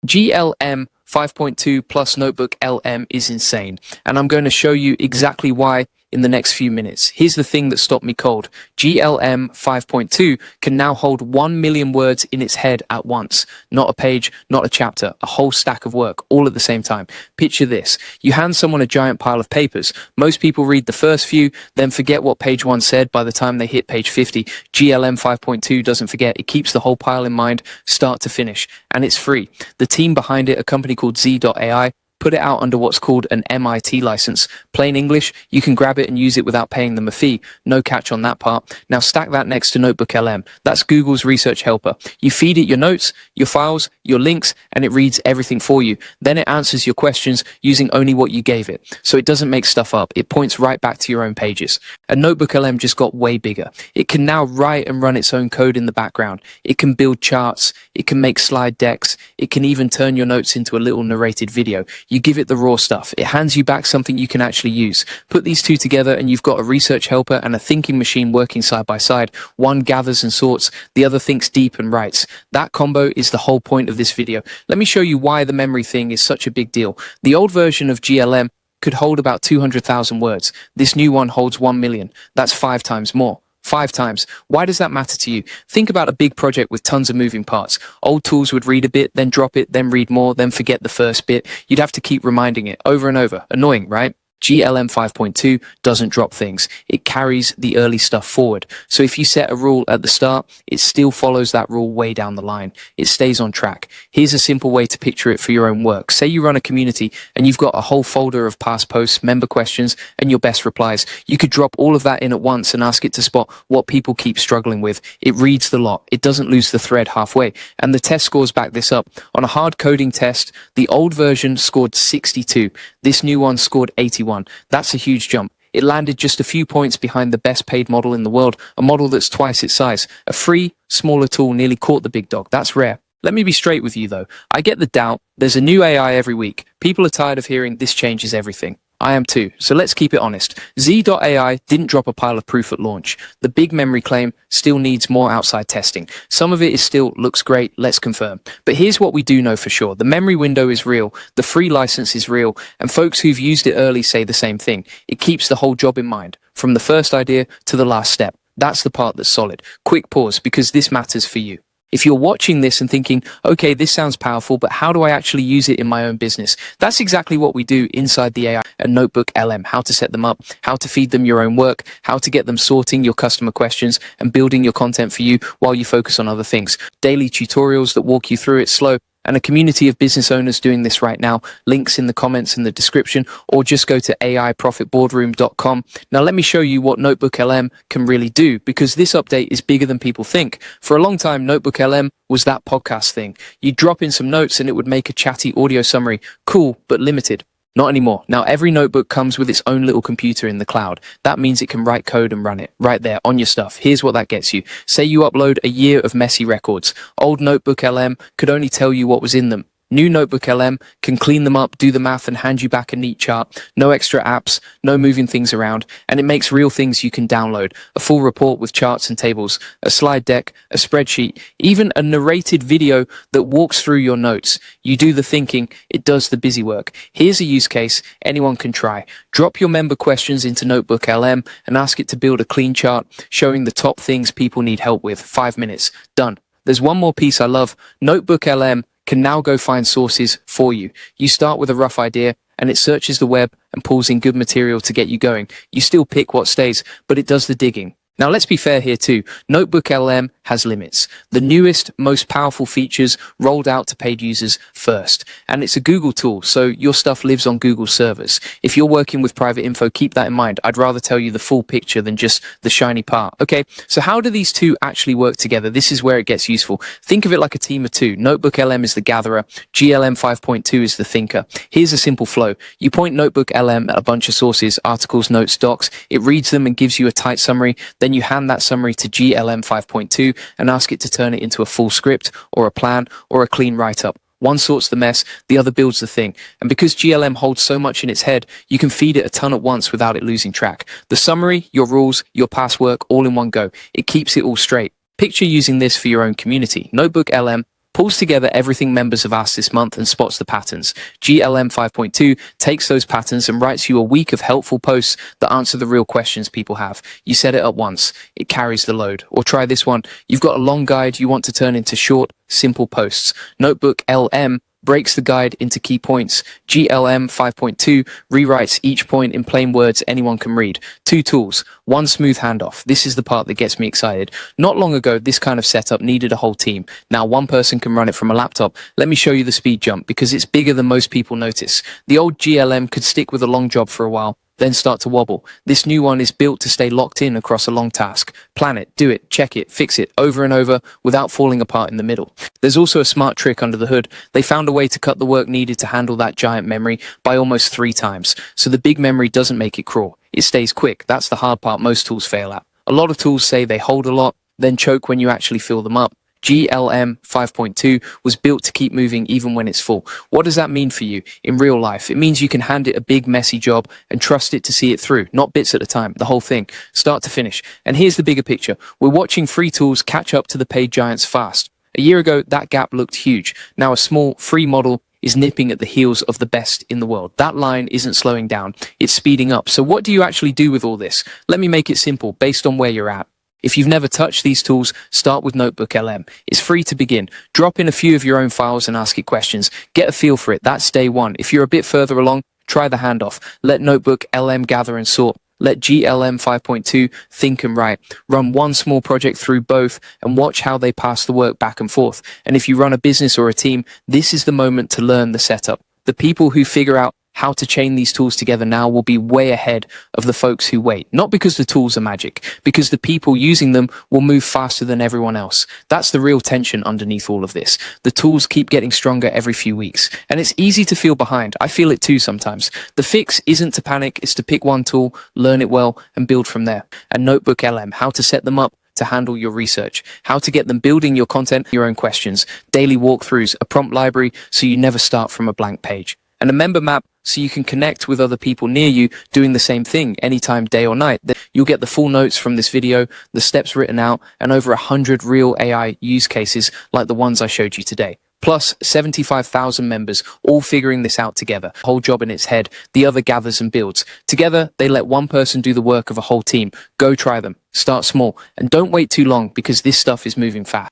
GLM 5.2 plus Notebook LM is insane, and I'm going to show you exactly why in the next few minutes. Here's the thing that stopped me cold. GLM 5.2 can now hold 1 million words in its head at once. Not a page, not a chapter, a whole stack of work, all at the same time. Picture this. You hand someone a giant pile of papers. Most people read the first few, then forget what page 1 said by the time they hit page 50. GLM 5.2 doesn't forget. It keeps the whole pile in mind, start to finish, and it's free. The team behind it, a company called Z.ai, put it out under what's called an MIT license. Plain English, you can grab it and use it without paying them a fee. No catch on that part. Now stack that next to Notebook LM. That's Google's research helper. You feed it your notes, your files, your links, and it reads everything for you. Then it answers your questions using only what you gave it. So it doesn't make stuff up. It points right back to your own pages. And Notebook LM just got way bigger. It can now write and run its own code in the background. It can build charts. It can make slide decks. It can even turn your notes into a little narrated video. You give it the raw stuff. It hands you back something you can actually use. Put these two together and you've got a research helper and a thinking machine working side by side. One gathers and sorts, the other thinks deep and writes. That combo is the whole point of this video. Let me show you why the memory thing is such a big deal. The old version of GLM could hold about 200,000 words. This new one holds 1 million. That's 5 times more. 5 times. Why does that matter to you? Think about a big project with tons of moving parts. Old tools would read a bit, then drop it, then read more, then forget the first bit. You'd have to keep reminding it over and over. Annoying, right? GLM 5.2 doesn't drop things. It carries the early stuff forward. So if you set a rule at the start, it still follows that rule way down the line. It stays on track. Here's a simple way to picture it for your own work. Say you run a community and you've got a whole folder of past posts, member questions, and your best replies. You could drop all of that in at once and ask it to spot what people keep struggling with. It reads the lot. It doesn't lose the thread halfway. And the test scores back this up. On a hard coding test, the old version scored 62. This new one scored 81. That's a huge jump. It landed just a few points behind the best paid model in the world, a model that's twice its size. A free, smaller tool nearly caught the big dog. That's rare. Let me be straight with you though. I get the doubt. There's a new AI every week. People are tired of hearing this changes everything. I am too, so let's keep it honest. Z.ai didn't drop a pile of proof at launch. The big memory claim still needs more outside testing. Some of it is still looks great, let's confirm. But here's what we do know for sure. The memory window is real, the free license is real, and folks who've used it early say the same thing. It keeps the whole job in mind, from the first idea to the last step. That's the part that's solid. Quick pause, because this matters for you. If you're watching this and thinking, okay, this sounds powerful, but how do I actually use it in my own business? That's exactly what we do inside the AI and Notebook LM, how to set them up, how to feed them your own work, how to get them sorting your customer questions and building your content for you while you focus on other things. Daily tutorials that walk you through it slow, and a community of business owners doing this right now. Links in the comments and the description, or just go to aiprofitboardroom.com. Now let me show you what Notebook LM can really do, because this update is bigger than people think. For a long time, Notebook LM was that podcast thing. You'd drop in some notes and it would make a chatty audio summary. Cool, but limited. Not anymore. Now every notebook comes with its own little computer in the cloud. That means it can write code and run it right there on your stuff. Here's what that gets you. Say you upload a year of messy records. Old Notebook LM could only tell you what was in them. New Notebook LM can clean them up, do the math, and hand you back a neat chart. No extra apps, no moving things around, and it makes real things you can download. A full report with charts and tables, a slide deck, a spreadsheet, even a narrated video that walks through your notes. You do the thinking, it does the busy work. Here's a use case anyone can try. Drop your member questions into Notebook LM and ask it to build a clean chart showing the top things people need help with. 5 minutes. Done. There's one more piece I love. Notebook LM can now go find sources for you. You start with a rough idea and it searches the web and pulls in good material to get you going. You still pick what stays, but it does the digging. Now let's be fair here too. Notebook LM has limits. The newest, most powerful features rolled out to paid users first. And it's a Google tool, so your stuff lives on Google servers. If you're working with private info, keep that in mind. I'd rather tell you the full picture than just the shiny part. Okay, so how do these two actually work together? This is where it gets useful. Think of it like a team of two. Notebook LM is the gatherer. GLM 5.2 is the thinker. Here's a simple flow. You point Notebook LM at a bunch of sources, articles, notes, docs. It reads them and gives you a tight summary. Then you hand that summary to GLM 5.2 and ask it to turn it into a full script or a plan or a clean write-up. One sorts the mess, the other builds the thing. And because GLM holds so much in its head, you can feed it a ton at once without it losing track. The summary, your rules, your past work, all in one go. It keeps it all straight. Picture using this for your own community. Notebook LM pulls together everything members have asked this month and spots the patterns. GLM 5.2 takes those patterns and writes you a week of helpful posts that answer the real questions people have. You set it up once, it carries the load. Or try this one. You've got a long guide you want to turn into short, simple posts. Notebook LM breaks the guide into key points. GLM 5.2 rewrites each point in plain words anyone can read. 2 tools, 1 smooth handoff. This is the part that gets me excited. Not long ago, this kind of setup needed a whole team. Now 1 person can run it from a laptop. Let me show you the speed jump because it's bigger than most people notice. The old GLM could stick with a long job for a while, then start to wobble. This new one is built to stay locked in across a long task. Plan it, do it, check it, fix it over and over without falling apart in the middle. There's also a smart trick under the hood. They found a way to cut the work needed to handle that giant memory by almost 3 times. So the big memory doesn't make it crawl. It stays quick. That's the hard part most tools fail at. A lot of tools say they hold a lot, then choke when you actually fill them up. GLM 5.2 was built to keep moving even when it's full. What does that mean for you in real life? It means you can hand it a big messy job and trust it to see it through, not bits at a time, the whole thing, start to finish. And here's the bigger picture. We're watching free tools catch up to the paid giants fast. A year ago, that gap looked huge. Now a small free model is nipping at the heels of the best in the world. That line isn't slowing down, it's speeding up. So what do you actually do with all this? Let me make it simple based on where you're at. If you've never touched these tools, start with Notebook LM. It's free to begin. Drop in a few of your own files and ask it questions. Get a feel for it. That's day 1. If you're a bit further along, try the handoff. Let Notebook LM gather and sort. Let GLM 5.2 think and write. Run 1 small project through both and watch how they pass the work back and forth. And if you run a business or a team, this is the moment to learn the setup. The people who figure out how to chain these tools together now will be way ahead of the folks who wait. Not because the tools are magic, because the people using them will move faster than everyone else. That's the real tension underneath all of this. The tools keep getting stronger every few weeks, and it's easy to feel behind. I feel it too sometimes. The fix isn't to panic, it's to pick 1 tool, learn it well, and build from there. And Notebook LM, how to set them up to handle your research, how to get them building your content, your own questions, daily walkthroughs, a prompt library so you never start from a blank page, and a member map so you can connect with other people near you doing the same thing anytime, day or night. You'll get the full notes from this video, the steps written out, and over 100 real AI use cases like the ones I showed you today. Plus 75,000 members all figuring this out together. Whole job in its head, the other gathers and builds. Together, they let 1 person do the work of a whole team. Go try them. Start small. And don't wait too long because this stuff is moving fast.